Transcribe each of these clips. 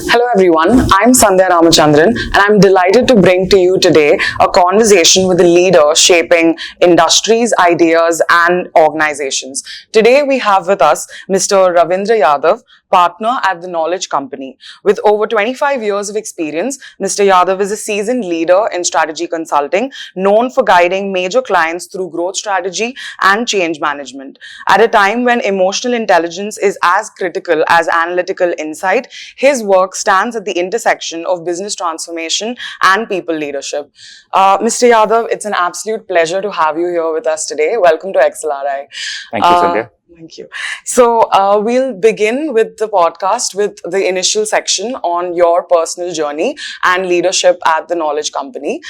Hello everyone, I'm Sandhya Ramachandran and I'm delighted to bring to you today a conversation with a leader shaping industries, ideas and organizations. Today we have with us Mr. Ravindra Yadav, partner at the Knowledge Company. With over 25 years of experience, Mr. Yadav is a seasoned leader in strategy consulting, known for guiding major clients through growth strategy and change management. At a time when emotional intelligence is as critical as analytical insight, his work stands at the intersection of business transformation and people leadership. Mr. Yadav, it's an absolute pleasure to have you here with us today. Welcome to XLRI. Thank you, Sandhya. Thank you. So we'll begin with the podcast with the initial section on your personal journey and leadership at the Knowledge Company.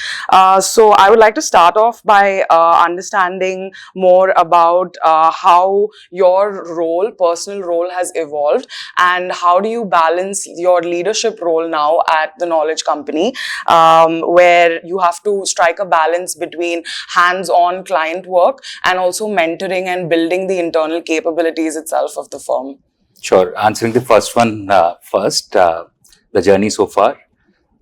So I would like to start off by understanding more about how your personal role has evolved and how do you balance your leadership role now at the Knowledge Company, where you have to strike a balance between hands-on client work and also mentoring and building the internal capabilities itself of the firm. Sure. Answering the first one first, the journey so far.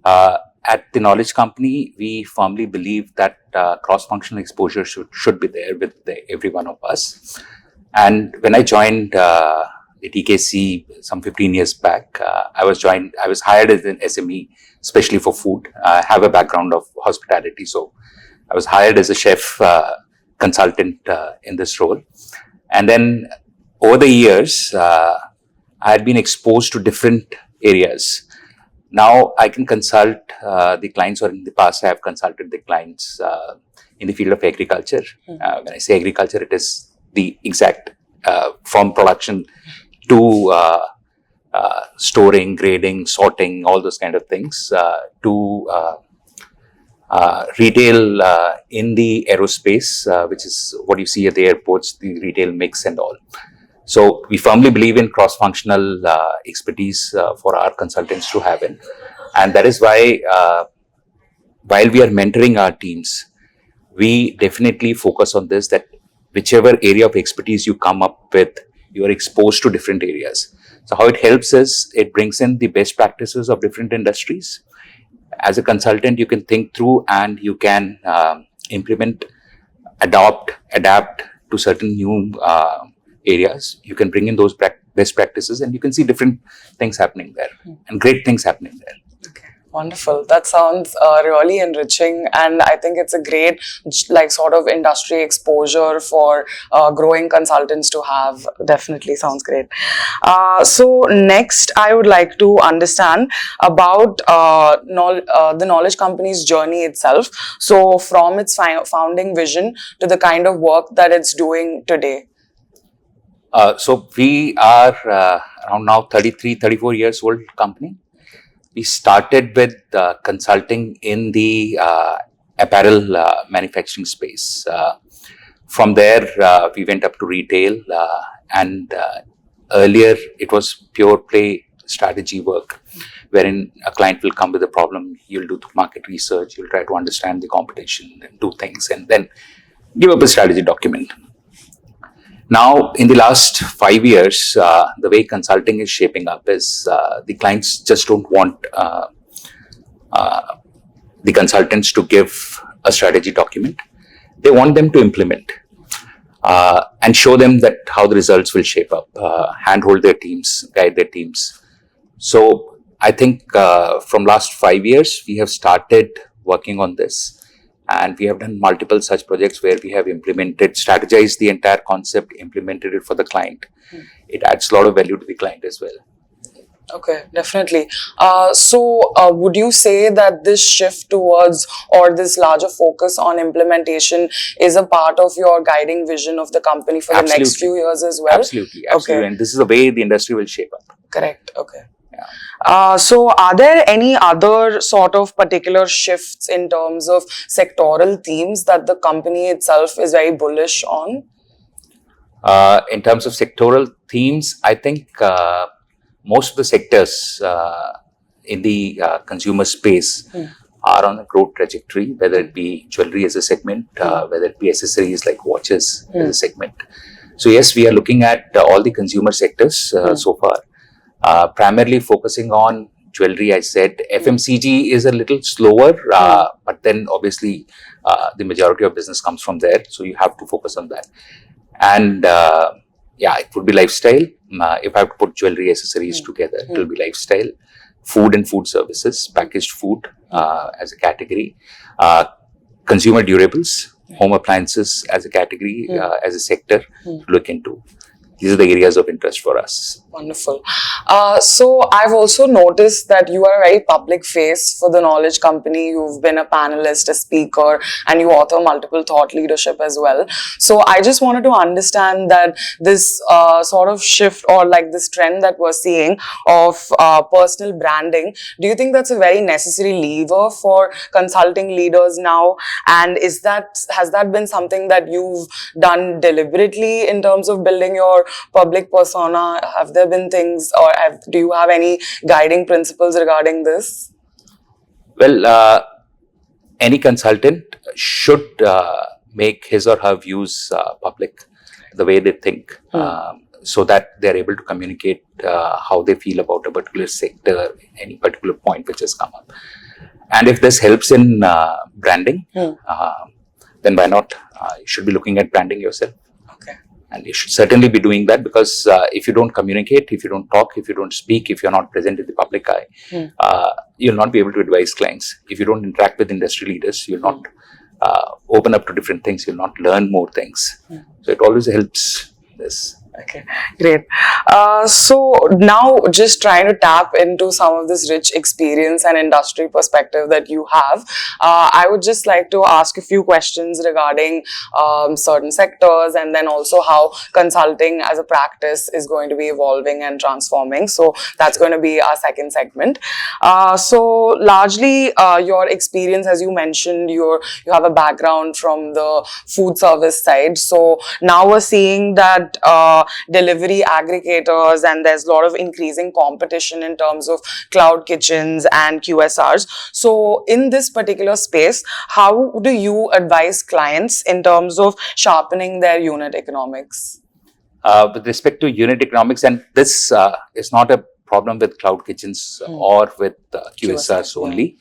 At the Knowledge Company, we firmly believe that cross-functional exposure should be there with every one of us. And when I joined the TKC some 15 years back, I was hired as an SME, especially for food. I have a background of hospitality, so I was hired as a chef consultant in this role. And then over the years, I had been exposed to different areas. Now I can consult the clients, or in the past I have consulted the clients in the field of agriculture. When I say agriculture, it is the exact from production to storing, grading, sorting, all those kind of things, to retail in the aerospace, which is what you see at the airports, the retail mix and all. So we firmly believe in cross-functional expertise for our consultants to have in. And that is why while we are mentoring our teams, we definitely focus on this, that whichever area of expertise you come up with, you are exposed to different areas. So how it helps is, it brings in the best practices of different industries. As a consultant, you can think through and you can implement, adapt to certain new areas. You can bring in those best practices and you can see different things happening there and great things happening there. Okay, wonderful. That sounds really enriching, and I think it's a great sort of industry exposure for growing consultants to have. Definitely sounds great. So next, I would like to understand about the Knowledge Company's journey itself. So from its founding vision to the kind of work that it's doing today. So we are around now 34 years old company. We started with consulting in the apparel manufacturing space. From there, we went up to retail, and earlier it was pure play strategy work, wherein a client will come with a problem, you'll do the market research, you'll try to understand the competition and do things and then give up a strategy document. Now, in the last 5 years, the way consulting is shaping up is the clients just don't want the consultants to give a strategy document. They want them to implement and show them that how the results will shape up, handhold their teams, guide their teams. So I think from last 5 years, we have started working on this. And we have done multiple such projects where we have strategized the entire concept, implemented it for the client. It adds a lot of value to the client as well. Okay, definitely. So would you say that this shift towards, or this larger focus on implementation is a part of your guiding vision of the company for the next few years as well? Absolutely. Okay. And this is the way the industry will shape up. Correct. Okay. So are there any other sort of particular shifts in terms of sectoral themes that the company itself is very bullish on? In terms of sectoral themes, I think most of the sectors in the consumer space are on a growth trajectory, whether it be jewelry as a segment, whether it be accessories like watches as a segment. So yes, we are looking at all the consumer sectors so far. Primarily focusing on jewelry, I said FMCG is a little slower, but then obviously the majority of business comes from there. So you have to focus on that. And it would be lifestyle. If I have to put jewelry accessories together, it will be lifestyle. Food and food services, packaged food as a category. Consumer durables, home appliances as a category, as a sector to look into. These are the areas of interest for us. Wonderful. So I've also noticed that you are a very public face for the knowledge company. You've been a panelist, a speaker, and you author multiple thought leadership as well. So I just wanted to understand that this sort of shift or like this trend that we're seeing of personal branding, do you think that's a very necessary lever for consulting leaders now? And has that been something that you've done deliberately in terms of building your public persona? Have there been things, or do you have any guiding principles regarding this? Well, any consultant should make his or her views public, the way they think, so that they're able to communicate how they feel about a particular sector, any particular point which has come up. And if this helps in branding, then why not? You should be looking at branding yourself. And you should certainly be doing that, because if you don't communicate, if you don't talk, if you don't speak, if you're not present in the public eye, you'll not be able to advise clients. If you don't interact with industry leaders, you'll not open up to different things, you'll not learn more things. So it always helps this. Okay, great. So now just trying to tap into some of this rich experience and industry perspective that you have, I would just like to ask a few questions regarding certain sectors, and then also how consulting as a practice is going to be evolving and transforming. So that's going to be our second segment. So largely your experience, as you mentioned, you have a background from the food service side. So now we're seeing that delivery aggregators, and there's a lot of increasing competition in terms of cloud kitchens and QSRs. So in this particular space, how do you advise clients in terms of sharpening their unit economics? With respect to unit economics, and this is not a problem with cloud kitchens or with QSRs only.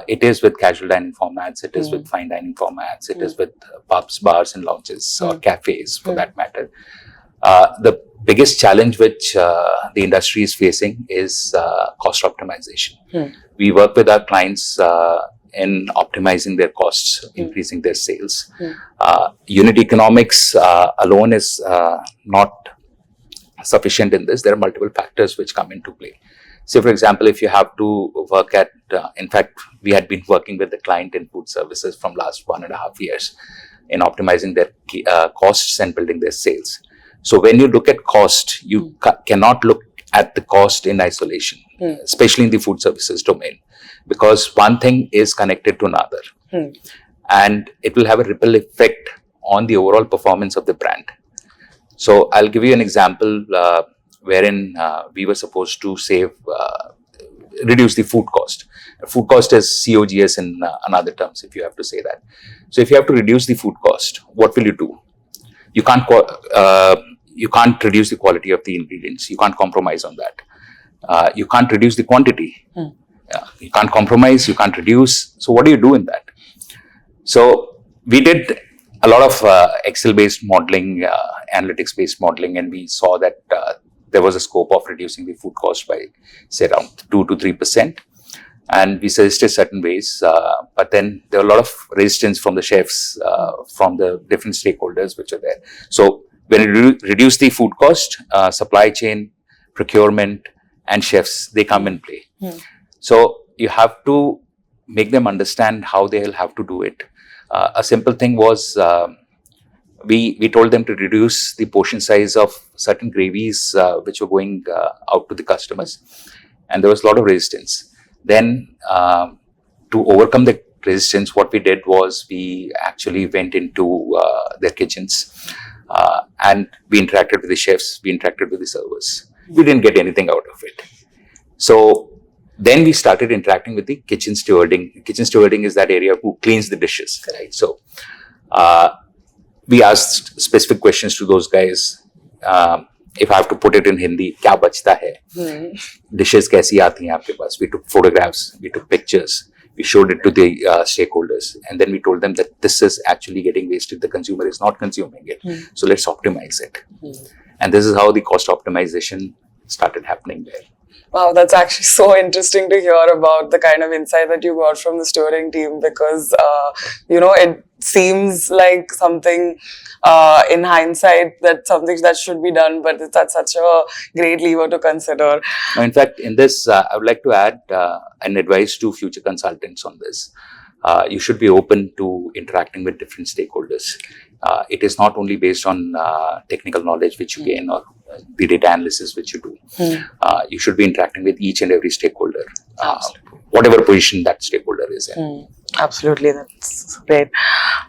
It is with casual dining formats, it is with fine dining formats, it is with pubs, bars and lounges or cafes for that matter. The biggest challenge which the industry is facing is cost optimization. We work with our clients in optimizing their costs, increasing their sales. Unit economics alone is not sufficient in this. There are multiple factors which come into play. So, for example, if you have to work at, in fact, we had been working with the client in food services from last 1.5 years in optimizing their costs and building their sales. So when you look at cost, you cannot look at the cost in isolation, especially in the food services domain, because one thing is connected to another, and it will have a ripple effect on the overall performance of the brand. So I'll give you an example wherein we were supposed to reduce the food cost. Food cost is COGS in another terms, if you have to say that. So if you have to reduce the food cost, what will you do? You can't reduce the quality of the ingredients. You can't compromise on that. You can't reduce the quantity. You can't compromise. You can't reduce. So what do you do in that? So we did a lot of Excel-based modeling, analytics-based modeling, and we saw that there was a scope of reducing the food cost by, say, around 2 to 3%. And we suggested certain ways, but then there were a lot of resistance from the chefs, from the different stakeholders which are there. So when you reduce the food cost, supply chain, procurement, and chefs, they come in play. So you have to make them understand how they'll have to do it. A simple thing was we told them to reduce the portion size of certain gravies which were going out to the customers, and there was a lot of resistance. Then to overcome the resistance, what we did was we actually went into their kitchens and we interacted with the chefs, we interacted with the servers. We didn't get anything out of it. So then we started interacting with the kitchen stewarding. Kitchen stewarding is that area who cleans the dishes, right? So we asked specific questions to those guys if I have to put it in Hindi, क्या बचता है? Dishes कैसी आती हैं आपके पास? We took photographs, we took pictures, we showed it to the stakeholders, and then we told them that this is actually getting wasted. The consumer is not consuming it, so let's optimize it. And this is how the cost optimization started happening there. Wow, that's actually so interesting to hear about the kind of insight that you got from the steering team, because, it seems like something in hindsight that something that should be done, but that's such a great lever to consider. Now, in fact, in this, I would like to add an advice to future consultants on this. You should be open to interacting with different stakeholders. It is not only based on technical knowledge which you gain or the data analysis which you do. You should be interacting with each and every stakeholder, whatever position that stakeholder is in. Absolutely, that's great.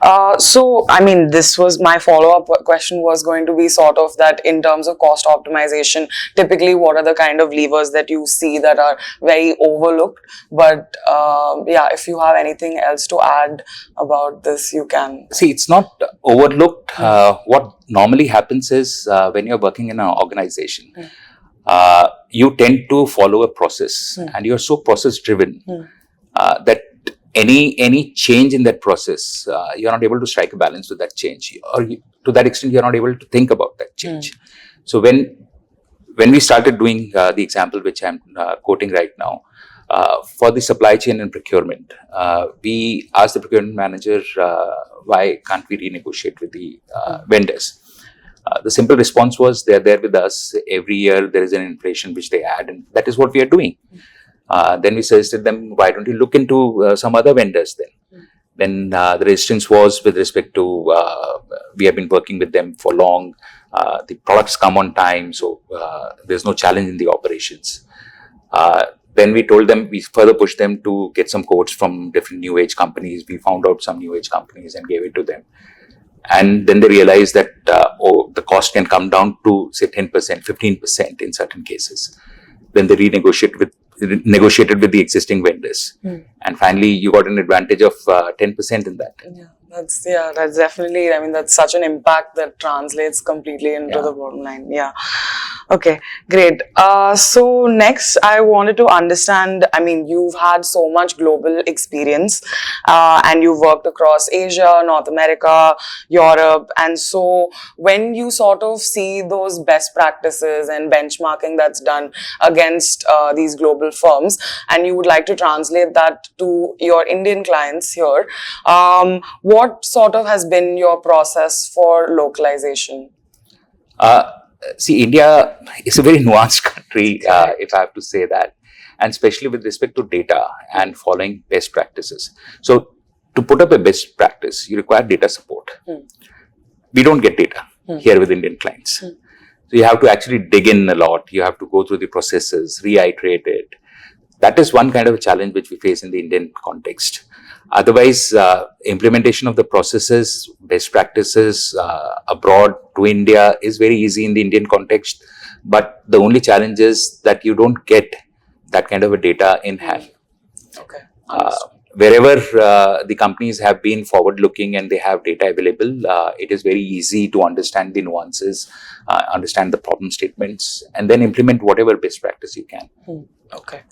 This was my follow-up question was going to be sort of that in terms of cost optimization, typically what are the kind of levers that you see that are very overlooked? But if you have anything else to add about this, you can. See, it's not overlooked. What normally happens is when you're working in an organization, you tend to follow a process and you're so process driven that any change in that process, you're not able to strike a balance with that change, or to that extent, you're not able to think about that change. So when we started doing the example which I'm quoting right now, for the supply chain and procurement, we asked the procurement manager, why can't we renegotiate with the vendors? The simple response was, they're there with us. Every year there is an inflation which they add, and that is what we are doing. Then we suggested them, why don't you look into some other vendors then? Then the resistance was with respect to, we have been working with them for long. The products come on time, so there's no challenge in the operations. Then we told them, we further pushed them to get some quotes from different new age companies. We found out some new age companies and gave it to them. And then they realized that, the cost can come down to say 10%, 15% in certain cases. Then they negotiated with the existing vendors, and finally you got an advantage of 10% in that. That's definitely, that's such an impact that translates completely into the bottom line. Okay, great. So next I wanted to understand, you've had so much global experience and you've worked across Asia, North America, Europe, and so when you sort of see those best practices and benchmarking that's done against these global firms, and you would like to translate that to your Indian clients here, what sort of has been your process for localization? See, India is a very nuanced country, if I have to say that, and especially with respect to data and following best practices. So, to put up a best practice, you require data support. We don't get data here with Indian clients. So, you have to actually dig in a lot. You have to go through the processes, reiterate it. That is one kind of a challenge which we face in the Indian context. Otherwise, implementation of the processes, best practices abroad to India is very easy in the Indian context. But the only challenge is that you don't get that kind of a data in hand. Okay. Wherever the companies have been forward-looking and they have data available, it is very easy to understand the nuances, understand the problem statements, and then implement whatever best practice you can. Okay.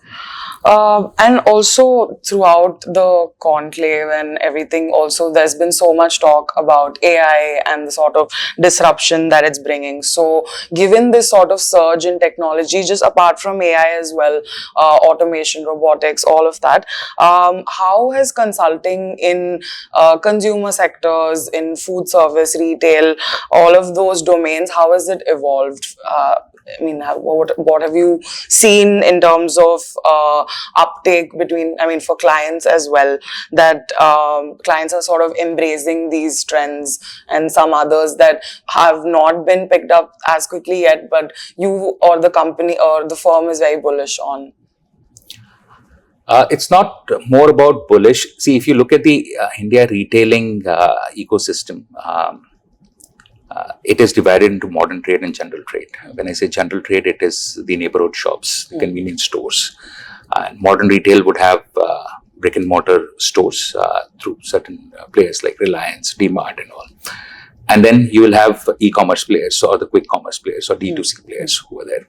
And also throughout the conclave and everything, also there's been so much talk about AI and the sort of disruption that it's bringing. So given this sort of surge in technology, just apart from AI as well, automation, robotics, all of that, how has consulting in consumer sectors, in food service, retail, all of those domains, how has it evolved? What have you seen in terms of uptake for clients as well, that clients are sort of embracing these trends, and some others that have not been picked up as quickly yet, but you or the company or the firm is very bullish on? It's not more about bullish. See, if you look at the India retailing ecosystem, it is divided into modern trade and general trade. When I say general trade, it is the neighborhood shops, the convenience stores. And modern retail would have brick and mortar stores through certain players like Reliance, DMart and all. And then you will have e-commerce players or the quick commerce players or D2C players who are there.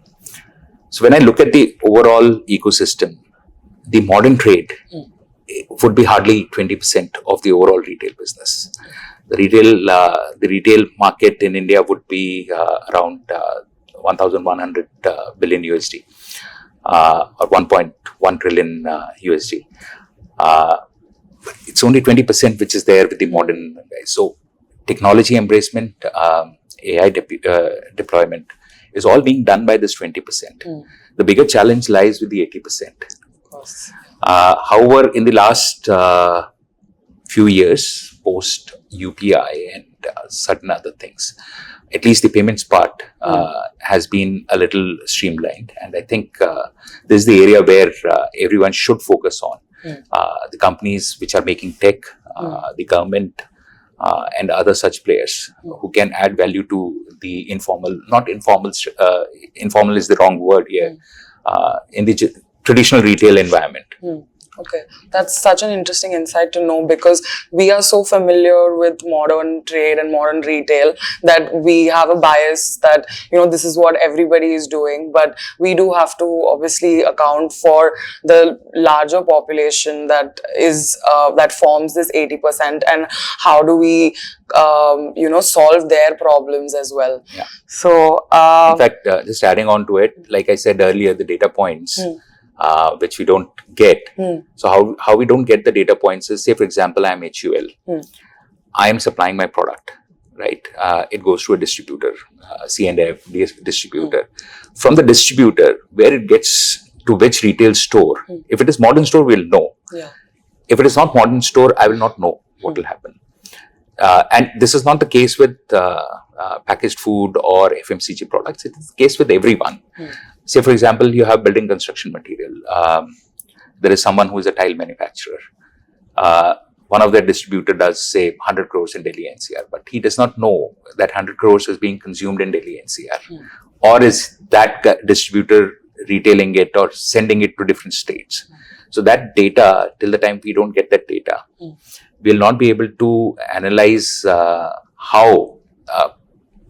So when I look at the overall ecosystem, the modern trade would be hardly 20% of the overall retail business. The retail market in India would be around 1,100 billion USD or 1.1 trillion USD. It's only 20% which is there with the modern guys. So technology embracement, AI deployment is all being done by this 20%. The bigger challenge lies with the 80%. Of course. However, in the last few years, post UPI and certain other things, at least the payments part has been a little streamlined. And I think this is the area where everyone should focus on. The companies which are making tech, the government, and other such players who can add value to the informal is the wrong word here, in the traditional retail environment. Okay, that's such an interesting insight to know, because we are so familiar with modern trade and modern retail that we have a bias that, this is what everybody is doing. But we do have to obviously account for the larger population that is that forms this 80%, and how do we solve their problems as well. Yeah. So in fact, just adding on to it, like I said earlier, the data points which we don't get. So how we don't get the data points is, say for example, I'm HUL. I am supplying my product, right? It goes to a distributor, C&F distributor. From the distributor, where it gets to which retail store. If it is modern store, we'll know. Yeah. If it is not modern store, I will not know what will happen. And this is not the case with packaged food or FMCG products. It is the case with everyone. Say, for example, you have building construction material. There is someone who is a tile manufacturer. One of their distributor does, say, 100 crores in Delhi NCR, but he does not know that 100 crores is being consumed in Delhi NCR. Or is that distributor retailing it or sending it to different states? So that data, till the time we don't get that data, we'll not be able to analyze how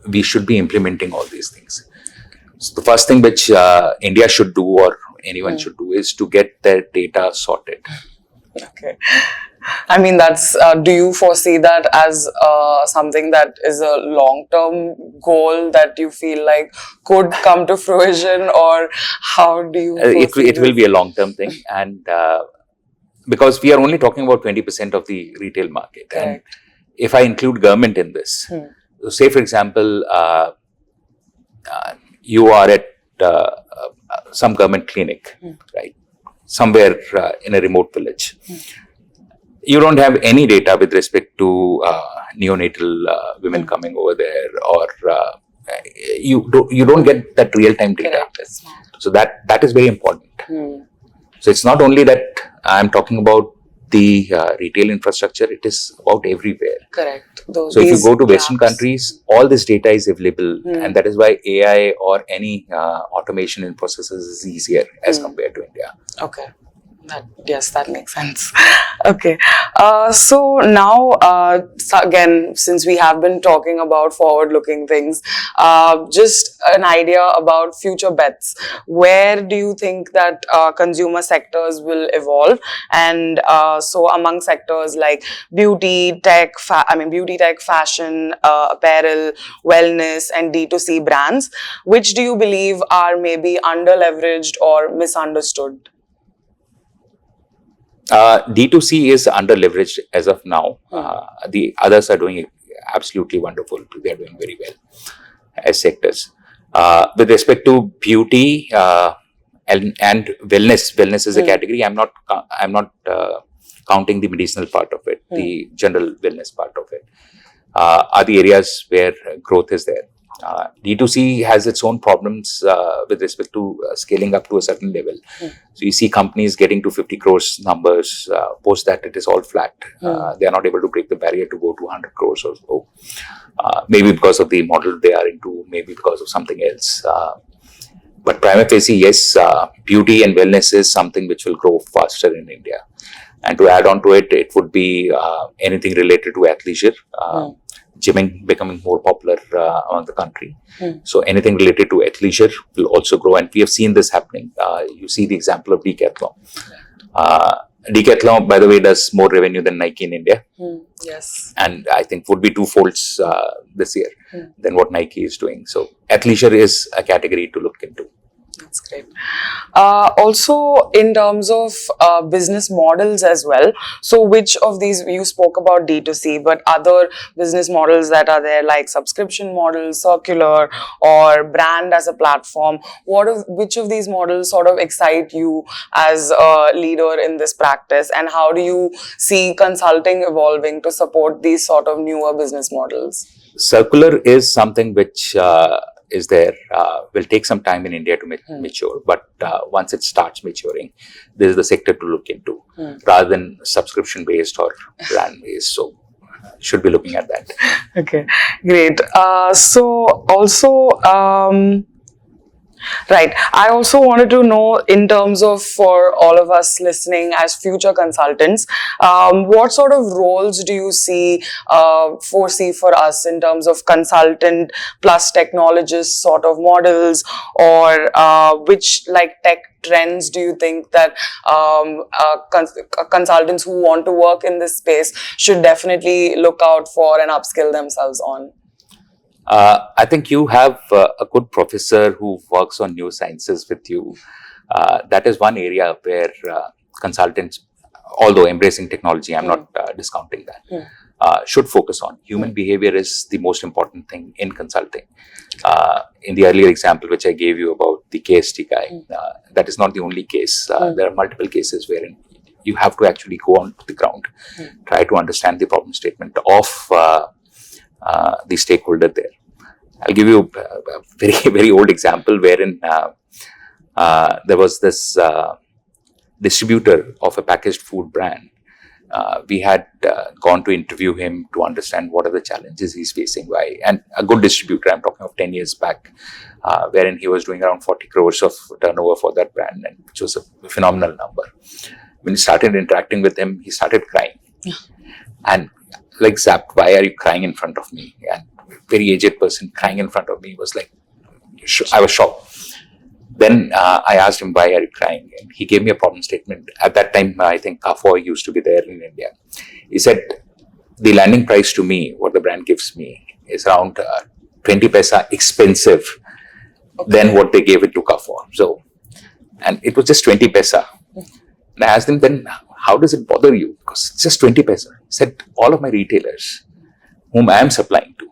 we should be implementing all these things. So the first thing which India should do, or anyone should do, is to get their data sorted. Okay. I mean, that's, do you foresee that as something that is a long-term goal that you feel like could come to fruition, or how do you foresee it will be a long-term thing, and because we are only talking about 20% of the retail market. Correct. And if I include government in this, so say for example, you are at some government clinic, right? Somewhere in a remote village. You don't have any data with respect to neonatal women coming over there, or you don't get that real-time data. Correct. So that is very important. So it's not only that I'm talking about the retail infrastructure, it is about everywhere. Correct. So if you go to Western countries, all this data is available, and that is why AI or any automation in processes is easier as compared to India. Okay. Yes, that makes sense. Okay. So now, again, since we have been talking about forward-looking things, just an idea about future bets. Where do you think that consumer sectors will evolve? And so among sectors like beauty, tech, fashion, apparel, wellness, and D2C brands, which do you believe are maybe under-leveraged or misunderstood? D2C is under-leveraged as of now. The others are doing absolutely wonderful. They are doing very well as sectors. With respect to beauty and wellness is a category. I'm not counting the medicinal part of it. The general wellness part of it are the areas where growth is there. D2C has its own problems with respect to scaling up to a certain level. So you see companies getting to 50 crores numbers, post that it is all flat. They are not able to break the barrier to go to 100 crores or so. Maybe because of the model they are into, maybe because of something else. But prima facie, yes, beauty and wellness is something which will grow faster in India. And to add on to it, it would be anything related to athleisure. gymming becoming more popular among the country. So anything related to athleisure will also grow, and we have seen this happening. You see the example of Decathlon. Decathlon, by the way, does more revenue than Nike in India. Yes. And I think would be twofolds this year than what Nike is doing. So athleisure is a category to look into. That's great. Also, in terms of business models as well, so which of these, you spoke about D2C, but other business models that are there, like subscription models, circular, or brand as a platform, which of these models sort of excite you as a leader in this practice, and how do you see consulting evolving to support these sort of newer business models? Circular is something which is there, will take some time in India to mature, but once it starts maturing, this is the sector to look into rather than subscription based or brand based. So should be looking at that. Okay, great. So also, right, I also wanted to know, in terms of, for all of us listening as future consultants, what sort of roles do you foresee for us in terms of consultant plus technologist sort of models, or which tech trends do you think that consultants who want to work in this space should definitely look out for and upskill themselves on? I think you have a good professor who works on neurosciences with you. That is one area where consultants, although embracing technology, I'm not discounting that, should focus on. Human behavior is the most important thing in consulting. In the earlier example which I gave you about the KST guy, that is not the only case. There are multiple cases wherein you have to actually go on to the ground, try to understand the problem statement of the stakeholder there. I'll give you a very, very old example wherein there was this distributor of a packaged food brand. We had gone to interview him to understand what are the challenges he's facing. Why? And a good distributor, I'm talking of 10 years back, wherein he was doing around 40 crores of turnover for that brand, and which was a phenomenal number. When he started interacting with him, he started crying. And like, zapped, why are you crying in front of me? And very aged person crying in front of me was like, I was shocked. Then I asked him, why are you crying? And he gave me a problem statement. At that time, I think Kafoy used to be there in India. He said, the landing price to me, what the brand gives me, is around 20 paisa expensive than what they gave it to Kafoy. So, and it was just 20 paisa. And I asked him, then how does it bother you? Because it's just 20 paisa. He said, all of my retailers whom I am supplying to,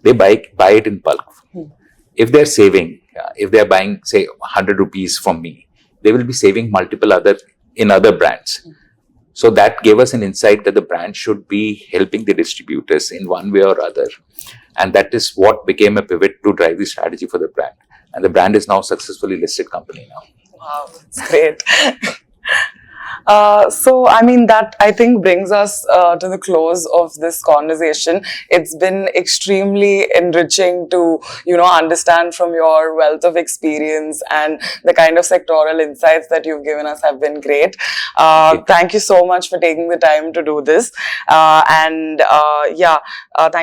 they buy it in bulk. If they're saving, if they're buying, say, 100 rupees from me, they will be saving multiple in other brands. So that gave us an insight that the brand should be helping the distributors in one way or other. And that is what became a pivot to drive the strategy for the brand. And the brand is now a successfully listed company now. Wow, that's great. So, I mean, that I think brings us to the close of this conversation. It's been extremely enriching to, understand from your wealth of experience, and the kind of sectoral insights that you've given us have been great. Thank you so much for taking the time to do this. Thank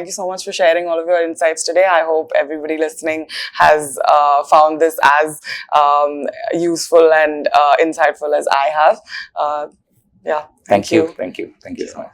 you so much for sharing all of your insights today. I hope everybody listening has found this as useful and insightful as I have. Thank you. Thank you so much.